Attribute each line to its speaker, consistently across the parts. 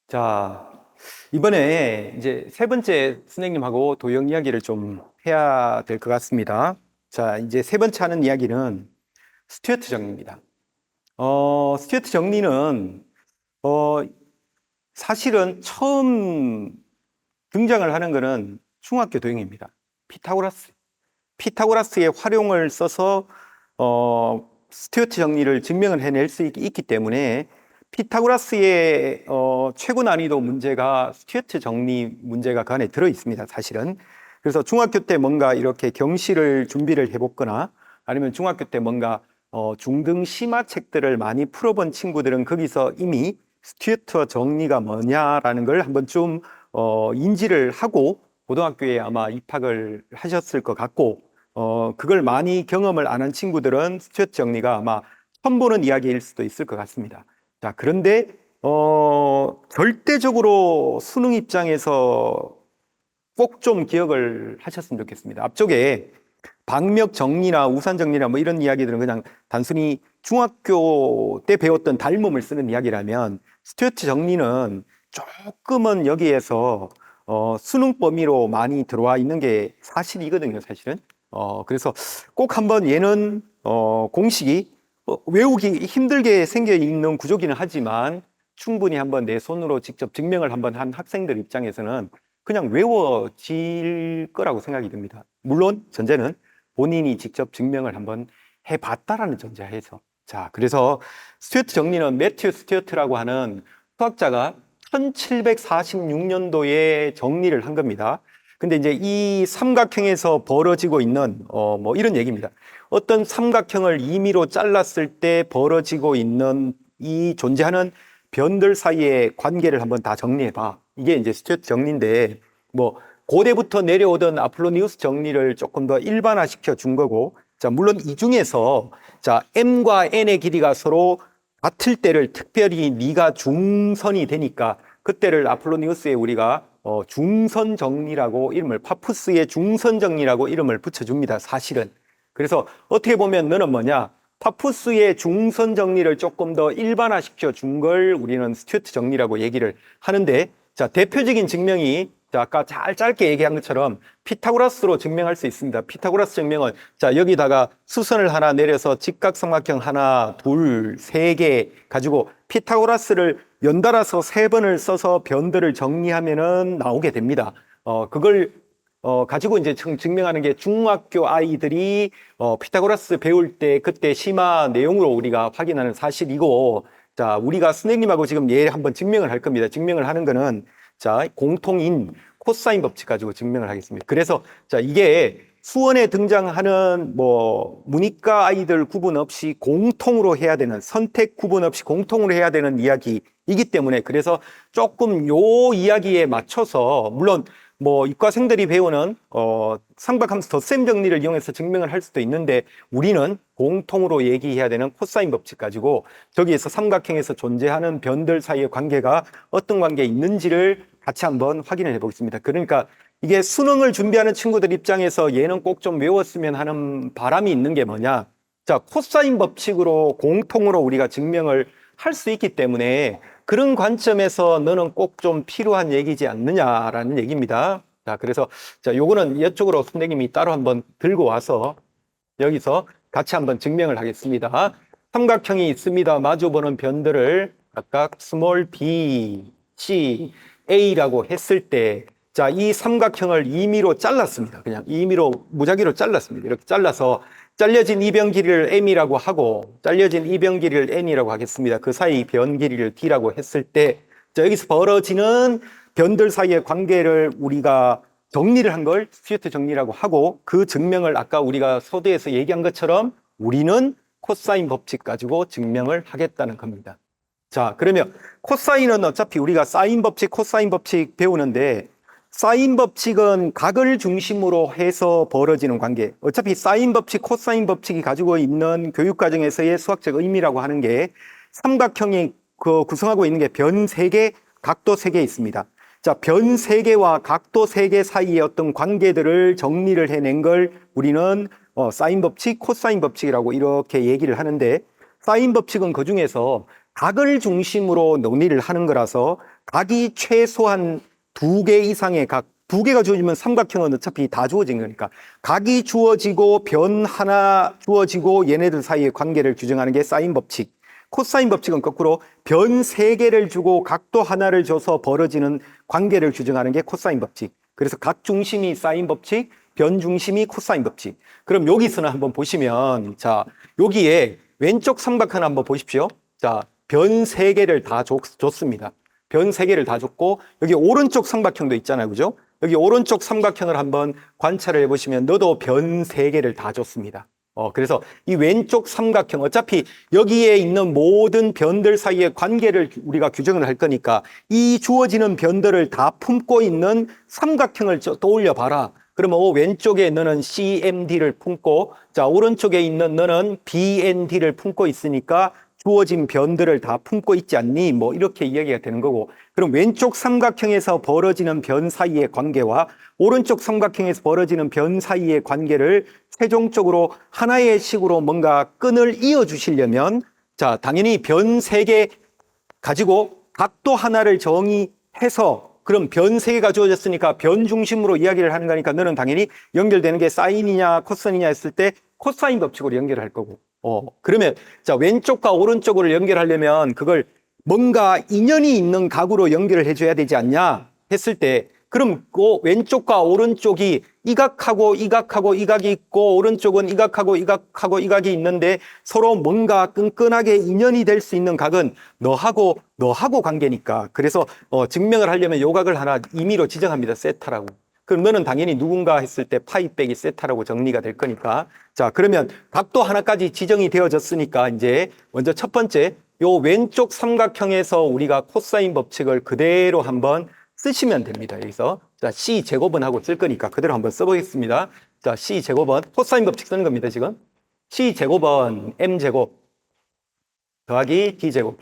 Speaker 1: 자, 이번에 이제 세 번째 선생님하고 도형 이야기를 좀 해야 될 것 같습니다. 자, 이제 세 번째 하는 이야기는 스튜어트 정리입니다. 스튜어트 정리는, 어, 사실은 처음 등장을 하는 거는 중학교 도형입니다. 피타고라스. 피타고라스의 활용을 써서, 스튜어트 정리를 증명을 해낼 수 있기 때문에 피타고라스의 최고 난이도 문제가 스튜어트 정리 문제가 그 안에 들어 있습니다, 사실은. 그래서 중학교 때 뭔가 이렇게 경시를 준비를 해봤거나 아니면 중학교 때 뭔가 중등 심화 책들을 많이 풀어본 친구들은 거기서 이미 스튜어트 정리가 뭐냐라는 걸 한번쯤 인지를 하고 고등학교에 아마 입학을 하셨을 것 같고, 그걸 많이 경험을 안 한 친구들은 스튜어트 정리가 아마 처음 보는 이야기일 수도 있을 것 같습니다. 자, 그런데, 절대적으로 수능 입장에서 꼭 좀 기억을 하셨으면 좋겠습니다. 앞쪽에 방역 정리나 우산 정리나 뭐 이런 이야기들은 그냥 단순히 중학교 때 배웠던 닮음을 쓰는 이야기라면 스튜어트 정리는 조금은 여기에서 수능 범위로 많이 들어와 있는 게 사실이거든요, 사실은. 그래서 꼭 한번 얘는 공식이 외우기 힘들게 생겨 있는 구조기는 하지만 충분히 한번 내 손으로 직접 증명을 한번 한 학생들 입장에서는 그냥 외워질 거라고 생각이 듭니다. 물론 전제는 본인이 직접 증명을 한번 해봤다라는 전제하에서. 자, 그래서 스튜어트 정리는 매튜 스튜어트라고 하는 수학자가 1746년도에 정리를 한 겁니다. 근데 이제 이 삼각형에서 벌어지고 있는 뭐 이런 얘기입니다. 어떤 삼각형을 임의로 잘랐을 때 벌어지고 있는 이 존재하는 변들 사이의 관계를 한번 다 정리해봐. 이게 이제 스튜어트 정리인데, 뭐 고대부터 내려오던 아폴로니우스 정리를 조금 더 일반화시켜 준 거고, 자, 물론 이 중에서 자, m과 n의 길이가 서로 같을 때를 특별히 네가 중선이 되니까 그때를 아폴로니우스에 우리가 중선 정리라고 이름을, 파푸스의 중선 정리라고 이름을 붙여줍니다, 사실은. 그래서 어떻게 보면 너는 뭐냐, 파푸스의 중선 정리를 조금 더 일반화시켜 준 걸 우리는 스튜어트 정리라고 얘기를 하는데, 자, 대표적인 증명이, 자, 아까 짧게 얘기한 것처럼 피타고라스로 증명할 수 있습니다. 피타고라스 증명은, 자, 여기다가 수선을 하나 내려서 직각삼각형 하나, 둘, 세 개 가지고 피타고라스를 연달아서 세 번을 써서 변들을 정리하면은 나오게 됩니다. 그걸 가지고 이제 증명하는 게 중학교 아이들이 피타고라스 배울 때 그때 심화 내용으로 우리가 확인하는 사실이고, 자, 우리가 선생님하고 지금 얘 한번 증명을 할 겁니다. 증명을 하는 거는, 자, 공통인 코사인 법칙 가지고 증명을 하겠습니다. 그래서, 자, 이게 수원에 등장하는 뭐 문이과 아이들 구분 없이 공통으로 해야 되는, 선택 구분 없이 공통으로 해야 되는 이야기이기 때문에, 그래서 조금 요 이야기에 맞춰서, 물론 뭐 이과생들이 배우는 삼각함수 덧셈 정리를 이용해서 증명을 할 수도 있는데, 우리는 공통으로 얘기해야 되는 코사인 법칙 가지고 저기에서 삼각형에서 존재하는 변들 사이의 관계가 어떤 관계에 있는지를 같이 한번 확인을 해보겠습니다. 그러니까 이게 수능을 준비하는 친구들 입장에서 얘는 꼭 좀 외웠으면 하는 바람이 있는 게 뭐냐, 자, 코사인 법칙으로 공통으로 우리가 증명을 할 수 있기 때문에 그런 관점에서 너는 꼭 좀 필요한 얘기지 않느냐라는 얘기입니다. 자, 그래서 자, 요거는 이쪽으로 선생님이 따로 한번 들고 와서 여기서 같이 한번 증명을 하겠습니다. 삼각형이 있습니다. 마주보는 변들을 각각 스몰 b, c, a라고 했을 때, 자, 이 삼각형을 임의로 잘랐습니다. 그냥 임의로 무작위로 잘랐습니다. 이렇게 잘라서 잘려진 이 변 길이를 m이라고 하고 잘려진 이 변 길이를 n이라고 하겠습니다. 그 사이 변 길이를 d라고 했을 때, 자, 여기서 벌어지는 변들 사이의 관계를 우리가 정리를 한 걸 스튜어트 정리라고 하고, 그 증명을 아까 우리가 서두에서 얘기한 것처럼 우리는 코사인 법칙 가지고 증명을 하겠다는 겁니다. 자, 그러면 코사인은 어차피 우리가 사인 법칙, 코사인 법칙 배우는데, 사인 법칙은 각을 중심으로 해서 벌어지는 관계, 어차피 사인 법칙, 코사인 법칙이 가지고 있는 교육 과정에서의 수학적 의미라고 하는 게 삼각형이 구성하고 있는 게 변 3개, 각도 3개 있습니다. 자, 변 3개와 각도 3개 사이의 어떤 관계들을 정리를 해낸 걸 우리는 사인 법칙, 코사인 법칙이라고 이렇게 얘기를 하는데, 사인 법칙은 그 중에서 각을 중심으로 논의를 하는 거라서 각이 최소한 2개 이상의 각, 2개가 주어지면 삼각형은 어차피 다 주어진 거니까 각이 주어지고 변 하나 주어지고 얘네들 사이의 관계를 규정하는 게 사인 법칙. 코사인 법칙은 거꾸로 변 3개를 주고 각도 하나를 줘서 벌어지는 관계를 규정하는 게 코사인 법칙. 그래서 각 중심이 사인 법칙, 변 중심이 코사인 법칙. 그럼 여기서는 한번 보시면, 자, 여기에 왼쪽 삼각형 한번 보십시오. 자, 변 3개를 다 줬습니다. 변 3개를 다 줬고, 여기 오른쪽 삼각형도 있잖아요. 그죠? 여기 오른쪽 삼각형을 한번 관찰을 해보시면, 너도 변 3개를 다 줬습니다. 그래서 이 왼쪽 삼각형, 어차피 여기에 있는 모든 변들 사이의 관계를 우리가 규정을 할 거니까 이 주어지는 변들을 다 품고 있는 삼각형을 떠올려 봐라. 그러면 왼쪽에 너는 CMD를 품고, 자, 오른쪽에 있는 너는 BND를 품고 있으니까 주어진 변들을 다 품고 있지 않니? 뭐 이렇게 이야기가 되는 거고, 그럼 왼쪽 삼각형에서 벌어지는 변 사이의 관계와 오른쪽 삼각형에서 벌어지는 변 사이의 관계를 최종적으로 하나의 식으로 뭔가 끈을 이어 주시려면, 자, 당연히 변 3개 가지고 각도 하나를 정의해서, 그럼 변 3개가 주어졌으니까 변 중심으로 이야기를 하는 거니까 너는 당연히 연결되는 게 사인이냐 코사인이냐 했을 때 코사인 법칙으로 연결할 거고, 그러면 자, 왼쪽과 오른쪽으로 연결하려면 그걸 뭔가 인연이 있는 각으로 연결을 해줘야 되지 않냐 했을 때, 그럼 그 왼쪽과 오른쪽이 이 각하고 이 각하고 이 각이 있고 오른쪽은 이 각하고 이 각하고 이 각이 있는데 서로 뭔가 끈끈하게 인연이 될 수 있는 각은 너하고 관계니까, 그래서 증명을 하려면 요 각을 하나 임의로 지정합니다. 세타라고. 그럼 너는 당연히 누군가 했을 때 파이 빼기 세타라고 정리가 될 거니까, 자, 그러면 각도 하나까지 지정이 되어졌으니까 이제 먼저 첫 번째 요 왼쪽 삼각형에서 우리가 코사인 법칙을 그대로 한번 쓰시면 됩니다. 여기서 자, C 제곱은 하고 쓸 거니까 그대로 한번 써보겠습니다. 자, C 제곱은 코사인 법칙 쓰는 겁니다. 지금 C 제곱은 M 제곱 더하기 D 제곱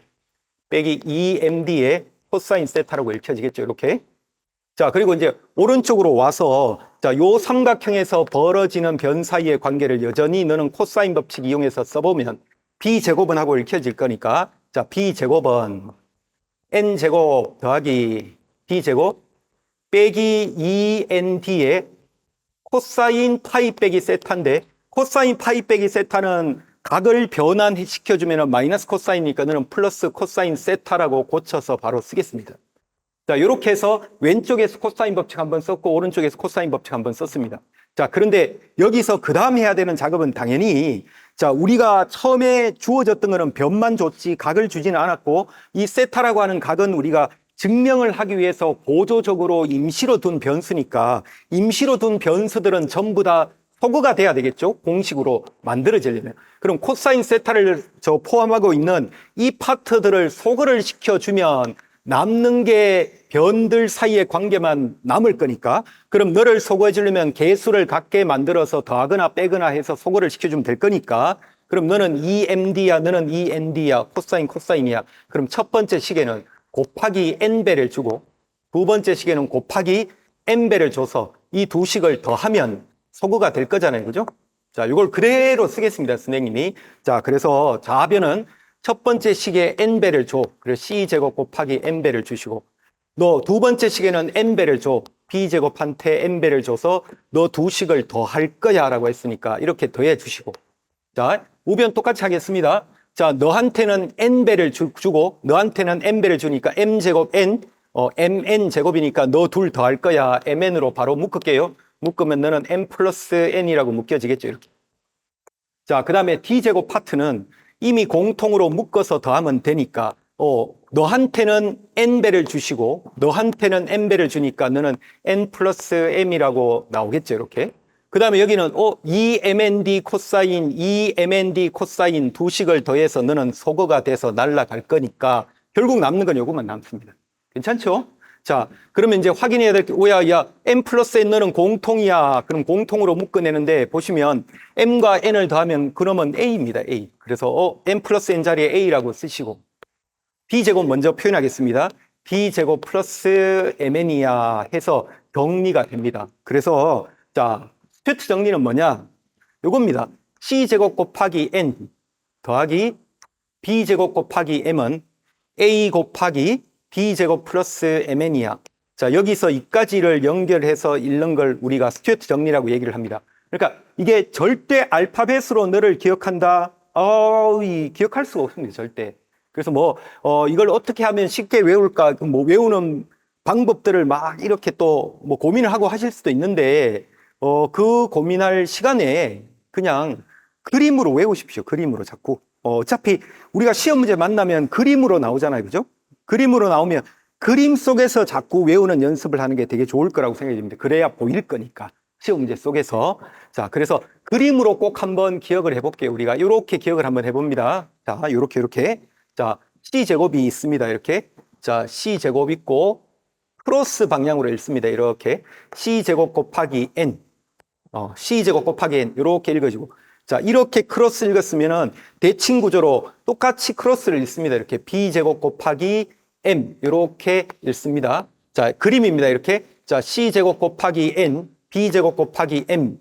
Speaker 1: 빼기 2MD의 코사인 세타라고 읽혀지겠죠. 이렇게. 자, 그리고 이제 오른쪽으로 와서, 자, 요 삼각형에서 벌어지는 변 사이의 관계를 여전히 너는 코사인 법칙 이용해서 써보면 B제곱은 하고 읽혀질 거니까, 자, B제곱은 N제곱 더하기 D제곱 빼기 2ND의 코사인 파이 빼기 세타인데, 코사인 파이 빼기 세타는 각을 변환시켜주면 마이너스 코사인이니까 너는 플러스 코사인 세타라고 고쳐서 바로 쓰겠습니다. 자, 이렇게 해서 왼쪽에서 코사인 법칙 한번 썼고 오른쪽에서 코사인 법칙 한번 썼습니다. 자, 그런데 여기서 그 다음 해야 되는 작업은 당연히, 자, 우리가 처음에 주어졌던 거는 변만 줬지 각을 주지는 않았고, 이 세타라고 하는 각은 우리가 증명을 하기 위해서 보조적으로 임시로 둔 변수니까 임시로 둔 변수들은 전부 다 소거가 돼야 되겠죠? 공식으로 만들어지려면. 그럼 코사인 세타를 포함하고 있는 이 파트들을 소거를 시켜주면 남는 게 변들 사이의 관계만 남을 거니까, 그럼 너를 소거해 주려면 개수를 같게 만들어서 더하거나 빼거나 해서 소거를 시켜주면 될 거니까, 그럼 너는 2MD야, 너는 2ND야, 코사인이야. 그럼 첫 번째 식에는 곱하기 N배를 주고 두 번째 식에는 곱하기 N배를 줘서 이 두 식을 더하면 소거가 될 거잖아요. 그죠? 자, 이걸 그대로 쓰겠습니다. 선생님이. 자, 그래서 좌변은 첫 번째 식에 N배를 줘. 그래서 C제곱 곱하기 N배를 주시고, 너 두 번째 식에는 N배를 줘. B제곱한테 N배를 줘서 너 두 식을 더할 거야 라고 했으니까 이렇게 더해 주시고, 자, 우변 똑같이 하겠습니다. 자, 너한테는 N배를 주고 너한테는 N배를 주니까 M제곱 N, MN제곱이니까 너 둘 더할 거야. MN으로 바로 묶을게요. 묶으면 너는 M 플러스 N이라고 묶여지겠죠. 이렇게. 자, 그 다음에 D제곱 파트는 이미 공통으로 묶어서 더하면 되니까, 너한테는 N배를 주시고 너한테는 N배를 주니까 너는 N 플러스 M이라고 나오겠죠. 이렇게. 그 다음에 여기는 2MND 코사인 두 식을 더해서 너는 소거가 돼서 날아갈 거니까 결국 남는 건 요것만 남습니다. 괜찮죠? 자, 그러면 이제 확인해야 될 게, 야, M 플러스 N 너는 공통이야. 그럼 공통으로 묶어내는데 보시면 M과 N을 더하면 그러면 A입니다. A. 그래서 M 플러스 N 자리에 A라고 쓰시고, B제곱 먼저 표현하겠습니다. B제곱 플러스 MN이야 해서 정리가 됩니다. 그래서 자, 스튜트 정리는 뭐냐? 요겁니다. C제곱 곱하기 N 더하기 B제곱 곱하기 M은 A 곱하기 B제곱 플러스 MN이야. 자, 여기서 이까지를 연결해서 읽는 걸 우리가 스튜어트 정리라고 얘기를 합니다. 그러니까 이게 절대 알파벳으로 너를 기억한다. 기억할 수가 없습니다, 절대. 그래서 이걸 어떻게 하면 쉽게 외울까, 외우는 방법들을 막 이렇게 또 고민을 하고 하실 수도 있는데, 그 고민할 시간에 그냥 그림으로 외우십시오. 그림으로 자꾸. 어차피 우리가 시험 문제 만나면 그림으로 나오잖아요. 그죠? 그림으로 나오면 그림 속에서 자꾸 외우는 연습을 하는 게 되게 좋을 거라고 생각이 듭니다. 그래야 보일 거니까. 시험 문제 속에서. 자, 그래서 그림으로 꼭 한번 기억을 해볼게요. 우리가 이렇게 기억을 한번 해봅니다. 자, 이렇게. 자, C제곱이 있습니다. 이렇게. 자, C제곱 있고, 크로스 방향으로 읽습니다. 이렇게. C제곱 곱하기 N. C제곱 곱하기 N. 이렇게 읽어지고. 자, 이렇게 크로스 읽었으면은 대칭 구조로 똑같이 크로스를 읽습니다. 이렇게 B제곱 곱하기 M. 이렇게 읽습니다. 자, 그림입니다. 이렇게. 자, C제곱 곱하기 N. B제곱 곱하기 M.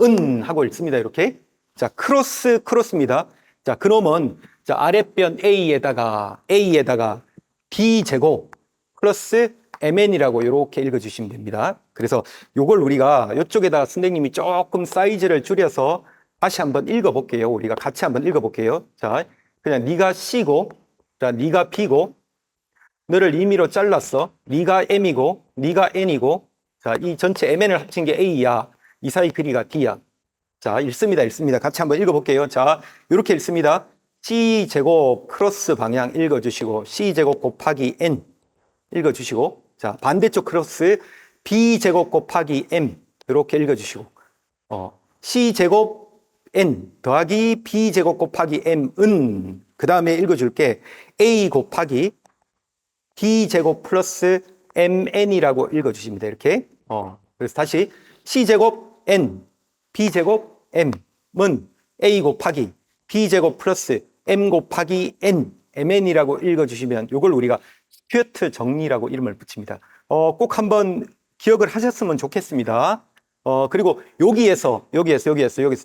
Speaker 1: 은 하고 읽습니다. 이렇게. 자, 크로스입니다. 자, 그러면 자, 아랫변 A에다가 B제곱 플러스 MN이라고 이렇게 읽어주시면 됩니다. 그래서 요걸 우리가 이쪽에다 선생님이 조금 사이즈를 줄여서 다시 한번 읽어볼게요. 우리가 같이 한번 읽어볼게요. 자, 그냥 네가 C고, 자, 네가 B고, 너를 임의로 잘랐어. 네가 M이고, 네가 N이고, 자, 이 전체 MN을 합친 게 A야. 이 사이 길이가 D야. 자, 읽습니다. 같이 한번 읽어볼게요. 자, 이렇게 읽습니다. C제곱 크로스 방향 읽어주시고, C제곱 곱하기 N 읽어주시고, 자, 반대쪽 크로스 B제곱 곱하기 M 이렇게 읽어주시고, C제곱 N 더하기 B제곱 곱하기 M은 그 다음에 읽어줄게. A 곱하기 B제곱 플러스 MN이라고 읽어주십니다. 이렇게. 그래서 다시 C제곱 N, B제곱 M은 A 곱하기 B제곱 플러스 M 곱하기 N, MN이라고 읽어주시면 이걸 우리가 스튜어트 정리라고 이름을 붙입니다. 꼭 한번 기억을 하셨으면 좋겠습니다. 그리고 여기에서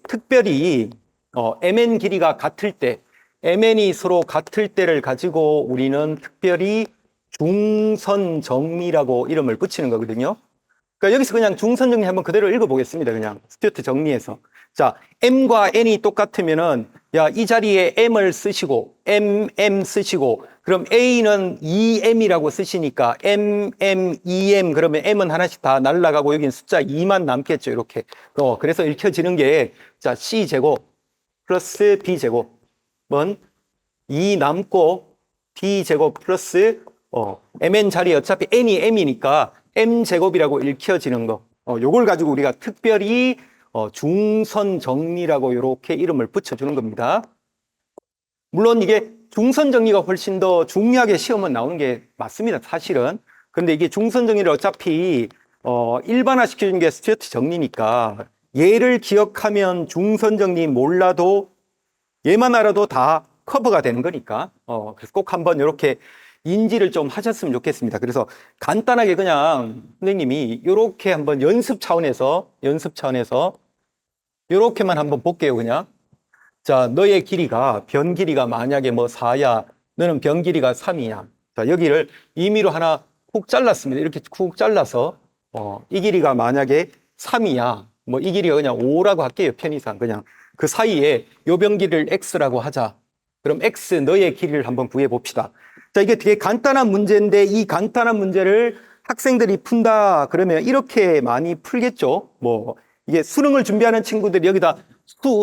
Speaker 1: 특별히 MN 길이가 같을 때, MN이 서로 같을 때를 가지고 우리는 특별히 중선 정리라고 이름을 붙이는 거거든요. 그러니까 여기서 그냥 중선 정리 한번 그대로 읽어보겠습니다. 그냥 스튜어트 정리해서. 자, M과 N이 똑같으면은 이 자리에 M을 쓰시고 M 쓰시고, 그럼 A는 2M이라고 쓰시니까 M, 2M, 그러면 M은 하나씩 다 날라가고 여긴 숫자 2만 남겠죠. 이렇게. 그래서 읽혀지는 게, 자, C제곱 플러스 B제곱은 2 남고 B제곱 플러스 MN 자리에 어차피 N이 M이니까 M제곱이라고 읽혀지는 거. 요걸 가지고 우리가 특별히 중선 정리라고 이렇게 이름을 붙여주는 겁니다. 물론 이게 중선 정리가 훨씬 더 중요하게 시험은 나오는 게 맞습니다, 사실은. 근데 이게 중선 정리를 어차피 일반화 시켜준 게 스튜어트 정리니까 얘를 기억하면 중선 정리 몰라도 얘만 알아도 다 커버가 되는 거니까. 그래서 꼭 한번 이렇게 인지를 좀 하셨으면 좋겠습니다. 그래서 간단하게 그냥 선생님이 이렇게 한번 연습 차원에서 이렇게만 한번 볼게요, 그냥. 자, 너의 길이가, 변 길이가 만약에 4야, 너는 변 길이가 3이야. 자, 여기를 임의로 하나 쿡 잘랐습니다. 이렇게 쿡 잘라서, 이 길이가 만약에 3이야. 이 길이가 그냥 5라고 할게요, 편의상. 그냥 그 사이에 요 변 길이를 X라고 하자. 그럼 X, 너의 길이를 한번 구해봅시다. 자, 이게 되게 간단한 문제인데 이 간단한 문제를 학생들이 푼다 그러면 이렇게 많이 풀겠죠. 이게 수능을 준비하는 친구들이 여기다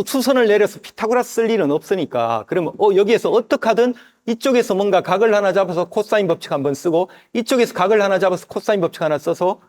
Speaker 1: 수선을 내려서 피타고라스 쓸 일은 없으니까, 그러면 여기에서 어떻게 하든 이쪽에서 뭔가 각을 하나 잡아서 코사인 법칙 한번 쓰고 이쪽에서 각을 하나 잡아서 코사인 법칙 하나 써서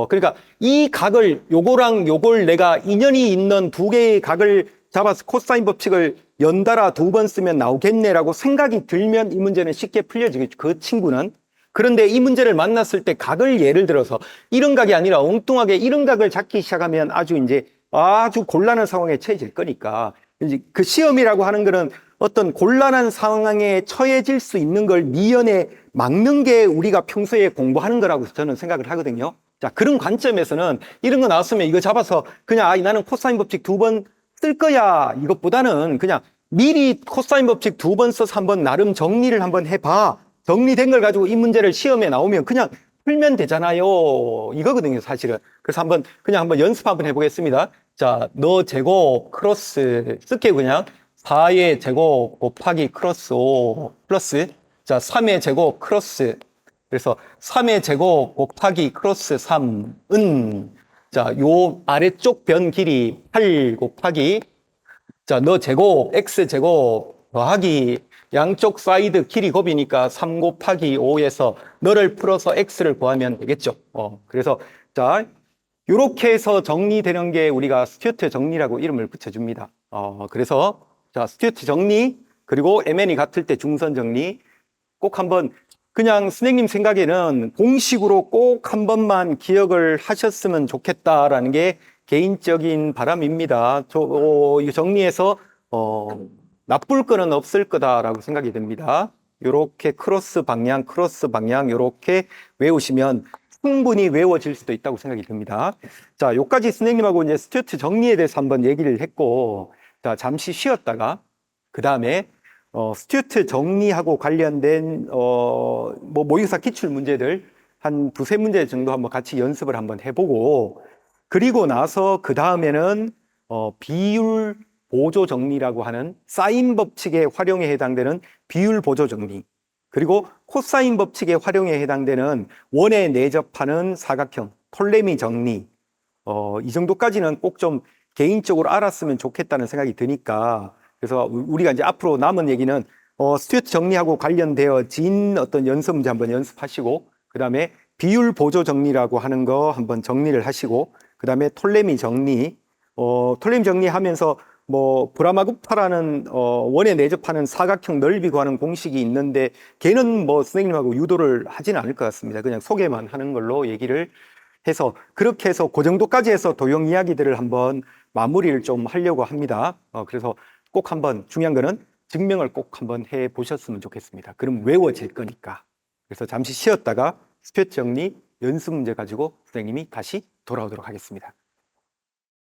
Speaker 1: 그러니까 이 각을 요거랑 요걸 내가 인연이 있는 두 개의 각을 잡아서 코사인 법칙을 연달아 2번 쓰면 나오겠네라고 생각이 들면 이 문제는 쉽게 풀려지겠죠, 그 친구는. 그런데 이 문제를 만났을 때 각을 예를 들어서 이런 각이 아니라 엉뚱하게 이런 각을 잡기 시작하면 아주 곤란한 상황에 처해질 거니까, 이제 그 시험이라고 하는 거는 어떤 곤란한 상황에 처해질 수 있는 걸 미연에 막는 게 우리가 평소에 공부하는 거라고 저는 생각을 하거든요. 자, 그런 관점에서는 이런 거 나왔으면 이거 잡아서 그냥 나는 코사인 법칙 2번 쓸 거야, 이것보다는 그냥 미리 코사인 법칙 2번 써서 한번 나름 정리를 한번 해봐. 정리된 걸 가지고 이 문제를 시험에 나오면 그냥 풀면 되잖아요. 이거거든요, 사실은. 그래서 그냥 한번 연습 한번 해보겠습니다. 자, 너 제곱 크로스 쓸게요, 그냥. 4의 제곱 곱하기 크로스 5 플러스. 자, 3의 제곱 크로스. 그래서 3의 제곱 곱하기 크로스 3은 자, 요 아래쪽 변 길이 8 곱하기 자, 너 제곱, x 제곱 더하기 양쪽 사이드 길이 곱이니까 3 곱하기 5에서 너를 풀어서 x를 구하면 되겠죠. 그래서 자, 요렇게 해서 정리되는 게 우리가 스튜어트 정리라고 이름을 붙여줍니다. 그래서 자, 스튜어트 정리 그리고 mn이 같을 때 중선 정리 꼭 한번 그냥 선생님 생각에는 공식으로 꼭 한 번만 기억을 하셨으면 좋겠다라는 게 개인적인 바람입니다. 이 정리해서 나쁠 거는 없을 거다라고 생각이 됩니다. 요렇게 크로스 방향 요렇게 외우시면 충분히 외워질 수도 있다고 생각이 듭니다. 자, 요까지 선생님하고 이제 스튜어트 정리에 대해서 한번 얘기를 했고, 자, 잠시 쉬었다가 그 다음에 스튜어트 정리하고 관련된 뭐 모의고사 기출 문제들 한 두세 문제 정도 한번 같이 연습을 한번 해보고 그리고 나서 그 다음에는 비율 보조 정리라고 하는 사인 법칙의 활용에 해당되는 비율 보조 정리 그리고 코사인 법칙의 활용에 해당되는 원에 내접하는 사각형 톨레미 정리 이 정도까지는 꼭 좀 개인적으로 알았으면 좋겠다는 생각이 드니까 그래서 우리가 이제 앞으로 남은 얘기는 스튜어트 정리하고 관련되어진 어떤 연습 문제 한번 연습하시고 그 다음에 비율 보조 정리라고 하는 거 한번 정리를 하시고 그 다음에 톨레미 정리 톨레미 정리하면서 뭐 브라마구파라는 원에 내접하는 사각형 넓이 구하는 공식이 있는데 걔는 뭐 선생님하고 유도를 하지는 않을 것 같습니다. 그냥 소개만 하는 걸로 얘기를 해서 그렇게 해서 그 정도까지 해서 도형 이야기들을 한번 마무리를 좀 하려고 합니다. 그래서 꼭 한번 중요한 거는 증명을 꼭 한번 해 보셨으면 좋겠습니다. 그럼 외워질 거니까. 그래서 잠시 쉬었다가 스튜어트 정리 연습 문제 가지고 선생님이 다시 돌아오도록 하겠습니다.